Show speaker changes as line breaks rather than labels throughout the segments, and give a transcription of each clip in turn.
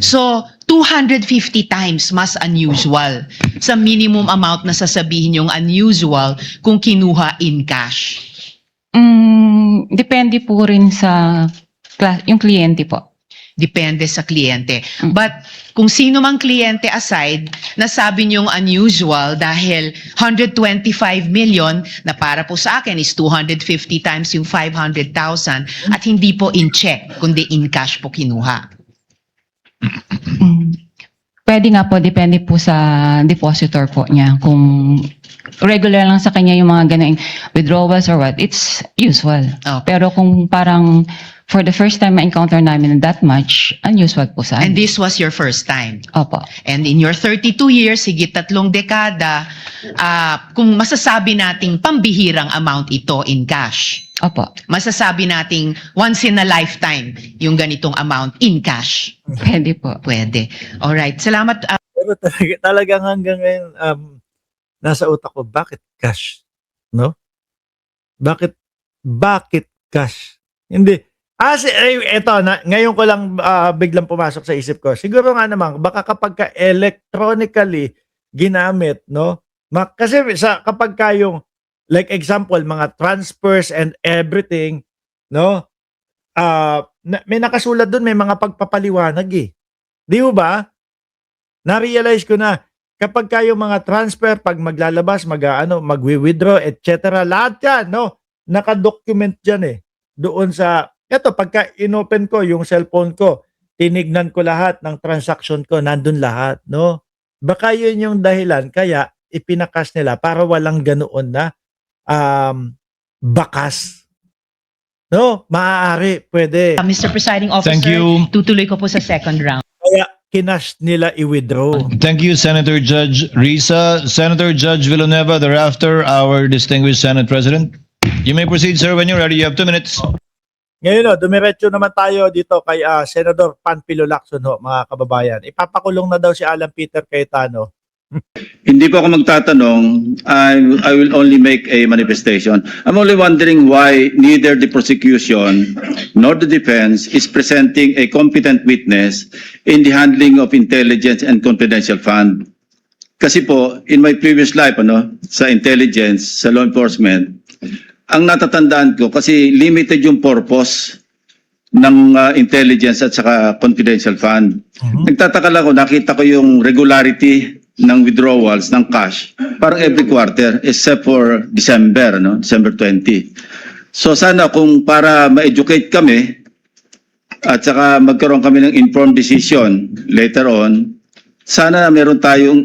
So, 250 times mas unusual sa minimum amount na sasabihin yung unusual kung kinuha in cash.
Depende po rin sa yung kliyente po.
Depende sa kliyente. But kung sino mang kliyente aside, nasabi niyong unusual dahil 125 million na para po sa akin is 250 times yung 500,000 at hindi po in check, kundi in cash po kinuha.
Pwede nga po, depende po sa depositor po niya. Kung regular lang sa kanya yung mga ganang withdrawals or what, it's usual.
Okay.
Pero kung parang for the first time ma-encounter namin that much, unusual po sa
And
amin.
this was your first time.
Opo.
And in your 32 years, higit 3 dekada, kung masasabi nating pambihirang amount ito in cash,
Opo.
masasabi nating once in a lifetime yung ganitong amount in cash.
Pwede po.
Pwede. Alright. Salamat.
Pero talagang hanggang ngayon, nasa utak ko, bakit cash? No? Bakit cash? Hindi. Ngayon ko lang biglang pumasok sa isip ko. Siguro nga naman, baka kapag ka electronically ginamit, no? Kasi kapag kayong, like example, mga transfers and everything, no? May nakasulat doon, may mga pagpapaliwanag eh. Di ba? Na-realize ko na, kapag kayo mga transfer, pag maglalabas, magwi-withdraw, etc. Lahat yan, no? Naka-document dyan eh. Doon sa, eto, pagka inopen ko yung cellphone ko, tinignan ko lahat ng transaction ko, nandun lahat, no? Baka yun yung dahilan, kaya ipinakas nila para walang ganoon na bakas. No? Maaari, pwede.
Mr. Presiding Officer,
Thank you.
tutuloy ko po sa second round.
Kaya kinash nila i-withdraw.
Thank you, Senator Judge Risa. Senator Judge Villanueva, thereafter, our distinguished Senate President. You may proceed, sir, when you're ready. You have 2 minutes.
Ngayon, dumiretso naman tayo dito kay Senador Panfilo Lacson, mga kababayan. Ipapakulong na daw si Alan Peter Cayetano.
Hindi po ako magtatanong. I will only make a manifestation. I'm only wondering why neither the prosecution nor the defense is presenting a competent witness in the handling of intelligence and confidential fund. Kasi po, in my previous life, sa intelligence, sa law enforcement, ang natatandaan ko, kasi limited yung purpose ng intelligence at saka confidential fund. Nagtataka lang ako, nakita ko yung regularity ng withdrawals ng cash parang every quarter except for December, December 20. So sana kung para ma-educate kami at saka magkaroon kami ng informed decision later on, sana meron tayong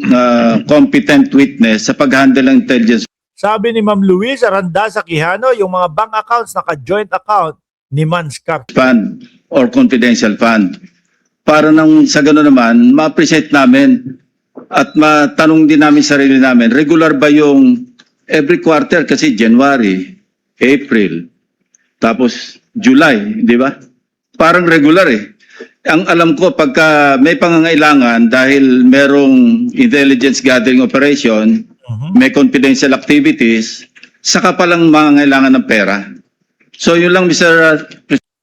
competent witness sa pag-handle ng intelligence.
Sabi ni Ma'am Luis Arandasa Quijano, yung mga bank accounts, naka-joint account ni Manscar.
Fund or confidential fund. Para nang sa gano'n naman, ma-appreciate namin at matanong din namin sarili namin, regular ba yung every quarter? Kasi January, April, tapos July, di ba? Parang regular eh. Ang alam ko, pagka may pangangailangan dahil merong intelligence gathering operation, may confidential activities, saka palang mangangailangan ng pera. So yun lang, Mr.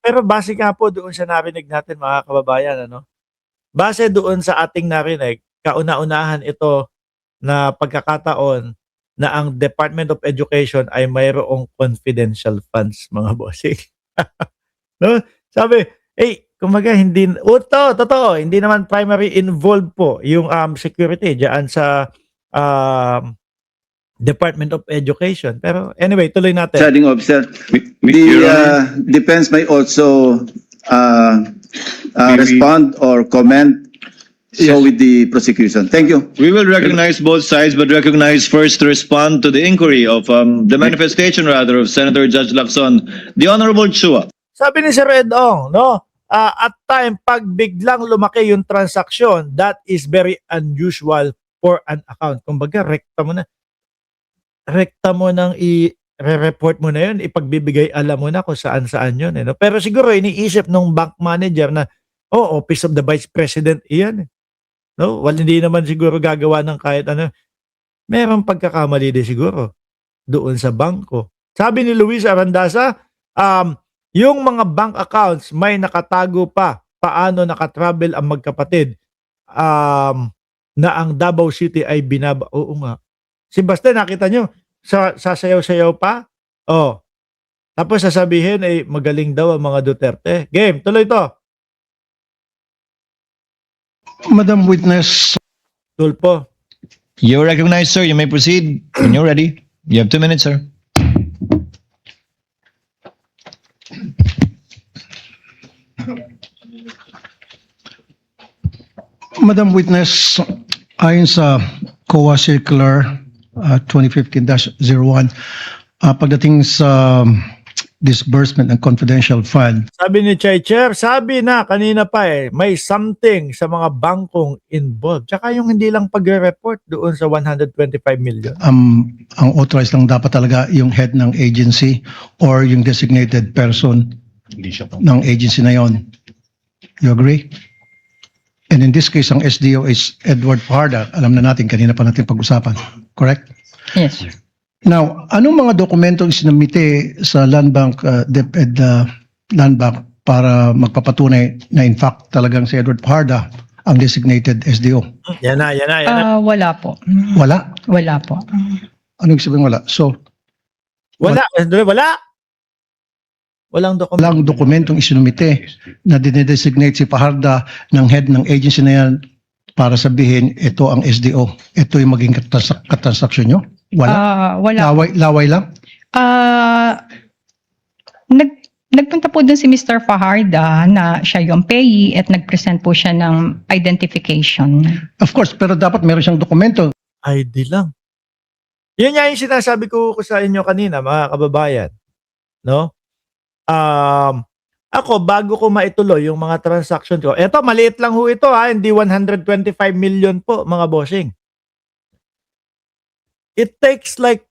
Pero base nga po doon sa narinig natin, mga kababayan, base doon sa ating narinig, kauna-unahan ito na pagkakataon na ang Department of Education ay mayroong confidential funds, mga bossing. No? Sabi, kumaga hindi, totoo, hindi naman primary involved po yung security diyan sa Department of Education. Pero anyway, tuloy natin.
Presiding Officer, the defense may also respond or comment so with the prosecution. Thank you.
We will recognize both sides, but recognize first to respond to the inquiry of the manifestation, rather, of Senator Judge Lacson, the Honorable Chua.
Sabi ni Sir Edong, at time, pag biglang lumaki yung transaksyon, that is very unusual for an account. Kumbaga, rekta mo nang i-report mo na yun, ipagbibigay alam mo na kung saan-saan yun. Pero siguro, iniisip nung bank manager na, Office of the Vice President, iyan. No? Hindi naman siguro gagawa ng kahit ano. Merong pagkakamali din siguro doon sa bangko. Sabi ni Luis Arandasa, yung mga bank accounts may nakatago pa paano nakatravel ang magkapatid na ang Davao City ay binaba. Oo nga. Si Basta, nakita nyo, sasayaw-sayaw pa. Oh. Tapos sasabihin, magaling daw ang mga Duterte. Game, tuloy to.
Madam Witness,
Tulpo.
You're recognized, sir. You may proceed when you're ready. You have 2 minutes, sir.
Madam Witness, ayon sa COA Circular 2015-01, pagdating sa disbursement ng confidential fund,
Sabi ni Chay Chair, sabi na kanina pa may something sa mga bangkong involved. Tsaka yung hindi lang pagre-report doon sa 125 million.
ang authorized lang dapat talaga yung head ng agency or yung designated person ng agency na yon. You agree? And in this case, ang SDO is Edward Parda. Alam na natin, kanina pa natin pag-usapan. Correct?
Yes, sir.
Now, anong mga dokumentong sinamite sa Land Bank, DepEd Land Bank para magpapatunay na in fact talagang si Edward Parda ang designated SDO?
Yan na.
Wala po.
Wala?
Wala po.
Ano yung sabihin wala? So,
Wala. Walang dokumento.
walang dokumentong isinumite na dinedesignate si Paharda ng head ng agency na yan para sabihin ito ang SDO. Ito yung maging katransaksyon nyo? Wala?
Wala.
Laway lang?
Nagpunta po dun si Mr. Fajarda na siya yung payee at nag-present po siya ng identification.
Of course, pero dapat meron siyang dokumento.
ID lang. Yun nga yung sinasabi ko sa inyo kanina, mga kababayan. No? Ako, bago ko maituloy yung mga transaction ko, eto, maliit lang ho ito hindi 125 million po, mga bossing. It takes like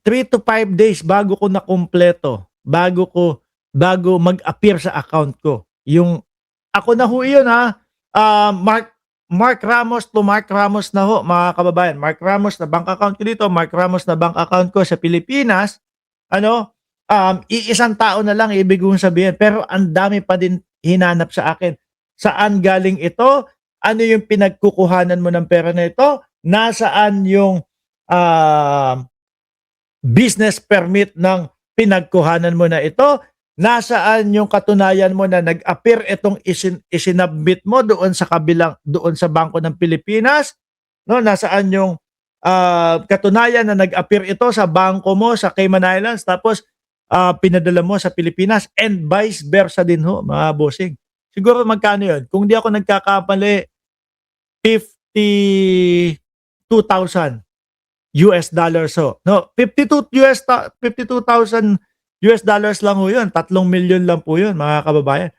3 to 5 days bago ko nakumpleto, bago mag-appear sa account ko. Yung, ako na ho yun Mark Ramos to Mark Ramos na ho, mga kababayan. Mark Ramos na bank account ko dito, Mark Ramos na bank account ko sa Pilipinas. Iisang tao na lang ibig kong sabihin, pero ang dami pa din hinanap sa akin. Saan galing ito? Ano yung pinagkukuhanan mo ng pera na ito? Nasaan yung business permit ng pinagkuhanan mo na ito? Nasaan yung katunayan mo na nag-appear itong isinabmit mo doon sa Bangko ng Pilipinas? No, nasaan yung katunayan na nag-appear ito sa bangko mo sa Cayman Islands tapos pinadala mo sa Pilipinas and vice versa din ho, mga bossing. Siguro magkano yun? Kung di ako nagkakamali, 52,000 US dollars ho. No, 52,000 US dollars lang ho yun. 3 million lang po yun, mga kababayan.